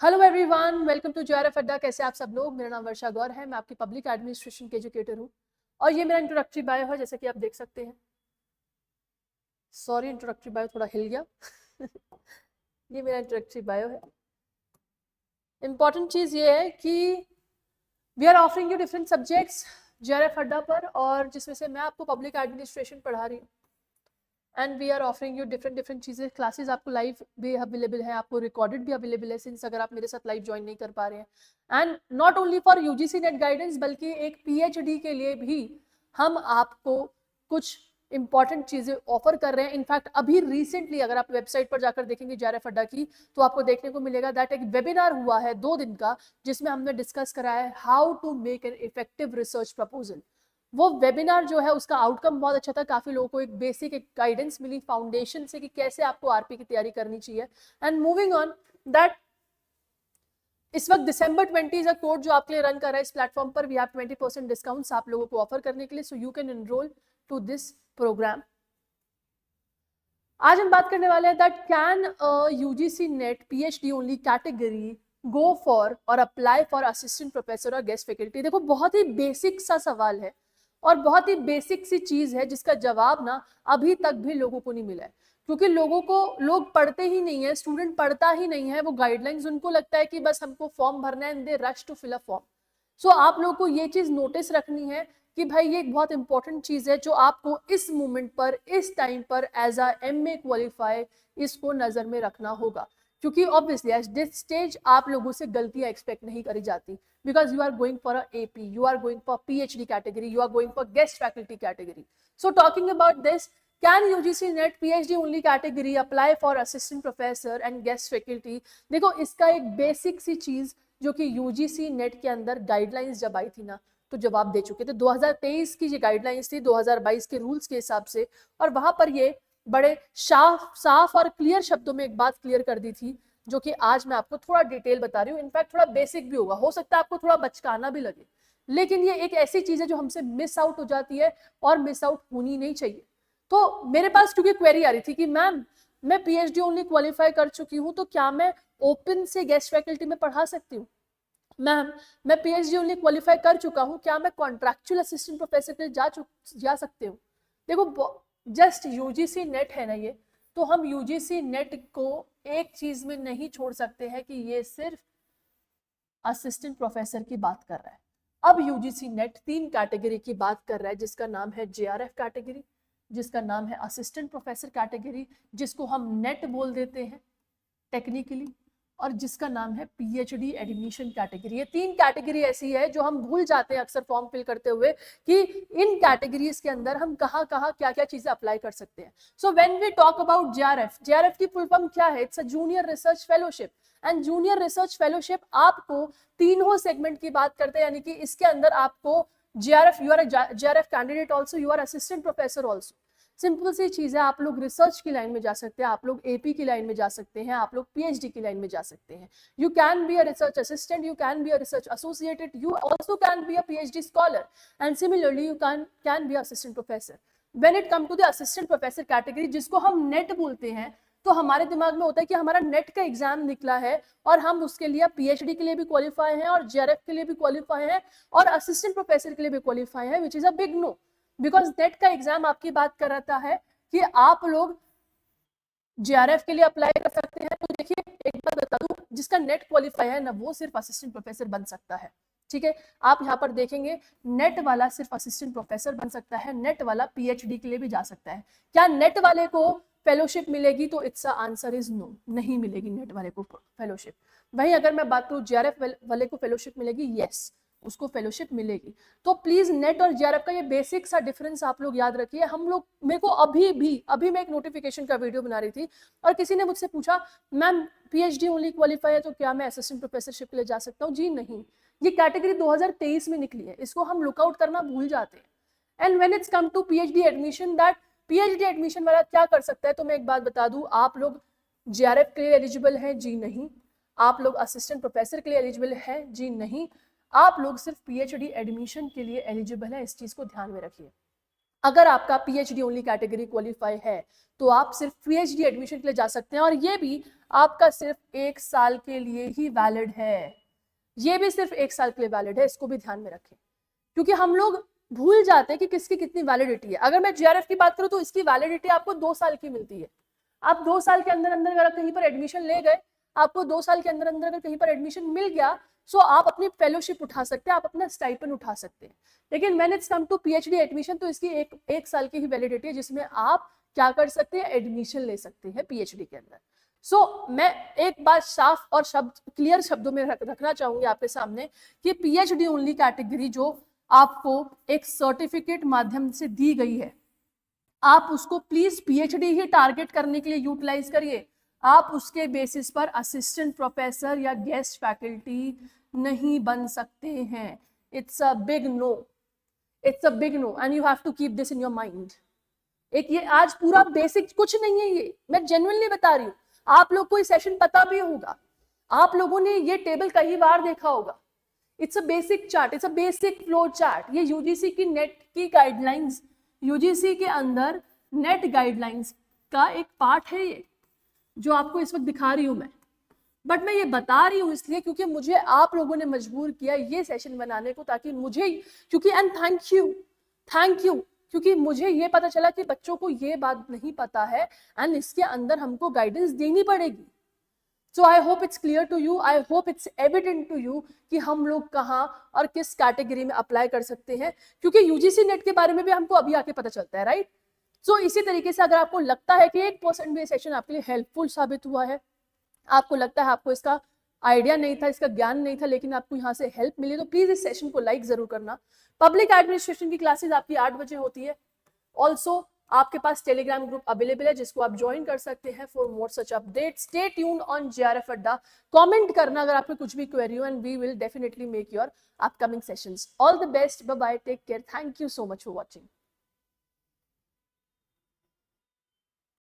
Hello everyone, welcome to JRF Adda. कैसे आप सब लोग? मेरा नाम वर्षा गौर है। मैं आपकी पब्लिक एडमिनिस्ट्रेशन के एजुकेटर हूँ और ये मेरा इंट्रोडक्टरी बायो है, जैसे कि आप देख सकते हैं। सॉरी, इंट्रोडक्टरी बायो थोड़ा हिल गया। ये मेरा इंट्रोडक्टरी बायो है। इंपॉर्टेंट चीज़ ये है कि we are offering you different subjects JRF Adda पर, और जिसमें से मैं आपको पब्लिक एडमिनिस्ट्रेशन पढ़ा रही हूँ। And we are offering you different चीज़ें। क्लासेस आपको लाइव भी अवेलेबल है, आपको रिकॉर्डेड भी अवेलेबल है, सिंस अगर आप मेरे साथ लाइव ज्वाइन नहीं कर पा रहे हैं। And not only for UGC net guidance, बल्कि एक पीएचडी के लिए भी हम आपको कुछ इंपॉर्टेंट चीजें ऑफर कर रहे हैं। इनफैक्ट अभी रिसेंटली अगर आप वेबसाइट पर जाकर देखेंगे जेआरएफ अड्डा की, तो आपको देखने को मिलेगा दैट एक वेबिनार हुआ है 2 दिन का, जिसमें हमने डिस्कस करा है how to make an effective research proposal. वो वेबिनार जो है उसका आउटकम बहुत अच्छा था। काफी लोगों को एक बेसिक एक गाइडेंस मिली फाउंडेशन से कि कैसे आपको आरपी की तैयारी करनी चाहिए। एंड मूविंग ऑन दैट, इस वक्त दिसंबर 20 का कोड जो आपके लिए रन कर रहा है इस प्लेटफॉर्म पर, वी हैव 20% डिस्काउंट्स आप लोगों को ऑफर करने के लिए, so you can enroll to this program. आज हम बात करने वाले हैं that can UGC NET PhD only category go for और अप्लाई फॉर असिस्टेंट प्रोफेसर और गेस्ट फैकल्टी। देखो, बहुत ही बेसिक सा सवाल है और बहुत ही बेसिक सी चीज है जिसका जवाब ना अभी तक भी लोगों को नहीं मिला है, क्योंकि लोग पढ़ते ही नहीं है, स्टूडेंट पढ़ता ही नहीं है। वो गाइडलाइंस, उनको लगता है कि बस हमको फॉर्म भरना है and they rush to fill a form. So आप लोगों को ये चीज नोटिस रखनी है कि भाई ये एक बहुत इंपॉर्टेंट चीज है जो आपको इस मोमेंट पर, इस टाइम पर एज अ एमए क्वालिफाई इसको नजर में रखना होगा, क्योंकि ऑब्वियसली एट दिस स्टेज आप लोगों से गलतियां एक्सपेक्ट नहीं करी जाती, because you are going for a AP, you are going for PhD category, you are going for guest faculty category. So talking about this, can UGC NET PhD only category apply for assistant professor and guest faculty? देखो, इसका एक basic सी चीज जो कि UGC net के अंदर guidelines जब आई थी ना, तो जवाब दे चुके थे। 2023 की ये गाइडलाइंस थी 2022 के रूल्स के हिसाब से, और वहां पर ये बड़े साफ और क्लियर शब्दों में एक बात क्लियर कर दी थी, जो कि आज मैं आपको थोड़ा डिटेल बता रही हूँ। इनफैक्ट थोड़ा बेसिक भी होगा, हो सकता है आपको थोड़ा बचकाना भी लगे, लेकिन ये एक ऐसी चीज है जो हमसे मिस आउट हो जाती है और मिस आउट होनी नहीं चाहिए। तो मेरे पास क्योंकि क्वेरी आ रही थी कि मैम, मैं पीएचडी ओनली क्वालिफाई कर चुकी हूँ, तो क्या मैं ओपन से गेस्ट फैकल्टी में पढ़ा सकती हूँ? मैम, मैं पीएचडी ओनली क्वालिफाई कर चुका हूँ, क्या मैं कॉन्ट्रैक्चुअल असिस्टेंट प्रोफेसर के लिए जा सकते हूँ? देखो, जस्ट यूजीसी नेट है ना ये, तो हम यूजीसी नेट को एक चीज में नहीं छोड़ सकते हैं कि ये सिर्फ असिस्टेंट प्रोफेसर की बात कर रहा है। अब यूजीसी नेट 3 कैटेगरी की बात कर रहा है, जिसका नाम है जेआरएफ कैटेगरी, जिसका नाम है असिस्टेंट प्रोफेसर कैटेगरी, जिसको हम नेट बोल देते हैं टेक्निकली, और जिसका नाम है पीएचडी एडमिशन कैटेगरी। ये 3 कैटेगरी ऐसी है जो हम भूल जाते हैं अक्सर फॉर्म फिल करते हुए कि इन कैटेगरीज के अंदर हम कहाँ कहाँ क्या क्या चीजें अप्लाई कर सकते हैं। So when we talk about JRF, JRF की फुल फॉर्म क्या है? It's a junior research fellowship. And junior research fellowship आपको तीनों सेगमेंट की बात करते हैं, यानी कि इसके अंदर आपको JRF, you are JRF candidate also, you are assistant professor also. Simple सी चीज है, आप लोग रिसर्च की लाइन में जा सकते हैं, आप लोग एपी की लाइन में जा सकते हैं, आप लोग पीएचडी की लाइन में जा सकते हैं। You can be a research assistant, you can be a research associated, you also can be a PhD scholar, and similarly you can be assistant professor. When it come to the assistant professor category, जिसको हम net बोलते हैं, तो हमारे दिमाग में होता है कि हमारा नेट का एग्जाम निकला है और हम उसके लिए पीएचडी के लिए भी क्वालिफाई हैं और जेआरएफ के लिए भी क्वालिफाई हैं और असिस्टेंट प्रोफेसर के लिए भी क्वालिफाई है, which is a big no, because NET का एग्जाम आपकी बात कर रहा है कि आप लोग जेआरएफ के लिए अप्लाई कर सकते हैं। तो देखिए, एक बात बता दूं, जिसका नेट क्वालिफाई है ना, वो सिर्फ असिस्टेंट प्रोफेसर बन सकता है। ठीक है, आप यहाँ पर देखेंगे नेट वाला सिर्फ असिस्टेंट प्रोफेसर बन सकता है, नेट वाला पीएचडी के लिए भी जा सकता है। क्या नेट वाले को फेलोशिप मिलेगी? तो इट्स आंसर इज नो, नहीं मिलेगी नेट वाले को फेलोशिप। वहीं अगर मैं बात करूं जेआरएफ वाले को फेलोशिप मिलेगी, यस, उसको फेलोशिप मिलेगी। तो प्लीज नेट और जेआरएफ का ये बेसिक सा डिफरेंस आप लोग याद रखिए। हम लोग, मेरे को अभी मैं एक नोटिफिकेशन का वीडियो बना रही थी और किसी ने मुझसे पूछा, मैम पीएचडी ओनली क्वालिफाई है तो क्या मैं असिस्टेंट प्रोफेसरशिप के लिए जा सकता हूँ? जी नहीं, ये कैटेगरी 2023 में निकली है, इसको हम लुकआउट करना भूल जाते हैं। And when it's come to PhD admission, that PhD admission वाला क्या कर सकता है? तो मैं एक बात बता दूं, आप लोग जेआरएफ के लिए एलिजिबल हैं? जी नहीं। आप लोग असिस्टेंट प्रोफेसर के लिए एलिजिबल है? जी नहीं। आप लोग सिर्फ पीएचडी एडमिशन के लिए एलिजिबल है, इस चीज को ध्यान में रखिए। अगर आपका पीएचडी ओनली कैटेगरी क्वालिफाई है तो आप सिर्फ पीएचडी एडमिशन के लिए जा सकते हैं, और ये भी आपका सिर्फ 1 साल के लिए ही वैलिड है। ये भी सिर्फ 1 साल के लिए वैलिड है, इसको भी ध्यान में रखें, क्योंकि हम लोग भूल जाते हैं कि किसकी कितनी वैलिडिटी है। अगर मैं जेआरएफ की बात करूं तो इसकी वैलिडिटी आपको 2 साल की मिलती है। आप 2 साल के अंदर अंदर अगर कहीं पर एडमिशन ले गए, आपको 2 साल के अंदर अंदर अगर कहीं पर एडमिशन मिल गया, सो आप अपनी फेलोशिप उठा सकते हैं, आप अपना स्टाइपेंड उठा सकते हैं। लेकिन when it's come to PhD admission तो इसकी एक साल की ही वैलिडिटी है, जिसमें आप क्या कर सकते हैं, एडमिशन ले सकते हैं पीएचडी के अंदर। मैं एक बात साफ और क्लियर शब्दों में रखना चाहूंगी आपके सामने कि पीएचडी ओनली कैटेगरी जो आपको एक सर्टिफिकेट माध्यम से दी गई है, आप उसको प्लीज पीएचडी ही टारगेट करने के लिए यूटिलाइज करिए। आप उसके बेसिस पर असिस्टेंट प्रोफेसर या गेस्ट फैकल्टी नहीं बन सकते हैं। It's a big no, it's a big no, and you have to keep this in your mind. एक ये आज पूरा बेसिक कुछ नहीं है, ये मैं जेन्युइनली बता रही हूँ। आप लोग को ये सेशन पता भी होगा, आप लोगों ने ये टेबल कई बार देखा होगा। It's a basic chart, it's a basic flow chart. ये यूजीसी की नेट की गाइडलाइंस, यूजीसी के अंदर नेट गाइडलाइंस का एक पार्ट है ये, जो आपको इस वक्त दिखा रही हूं मैं। बट मैं ये बता रही हूँ इसलिए क्योंकि मुझे आप लोगों ने मजबूर किया ये सेशन बनाने को, ताकि मुझे, क्योंकि एंड थैंक यू, क्योंकि मुझे ये पता चला कि बच्चों को ये बात नहीं पता है एंड इसके अंदर हमको गाइडेंस देनी पड़ेगी। So I hope it's clear to you, I hope it's evident to you कि हम लोग कहाँ और किस कैटेगरी में अप्लाई कर सकते हैं, क्योंकि यूजीसी नेट के बारे में भी हमको अभी आके पता चलता है, राइट। सो इसी तरीके से अगर आपको लगता है कि 1% भी ये सेशन आपके लिए हेल्पफुल साबित हुआ है, आपको लगता है आपको इसका आइडिया नहीं था, इसका ज्ञान नहीं था, लेकिन आपको यहाँ से हेल्प मिली, तो प्लीज इस सेशन को लाइक जरूर करना। पब्लिक एडमिनिस्ट्रेशन की क्लासेस आपकी 8 बजे होती है। ऑल्सो आपके पास टेलीग्राम ग्रुप अवेलेबल है जिसको आप ज्वाइन कर सकते हैं for more such update. Stay tuned on JRF Adda. Comment करना अगर आपको कुछ भी क्वेरी हो, and we will definitely make your upcoming sessions. All the best, bye bye, take care, thank you so much for watching.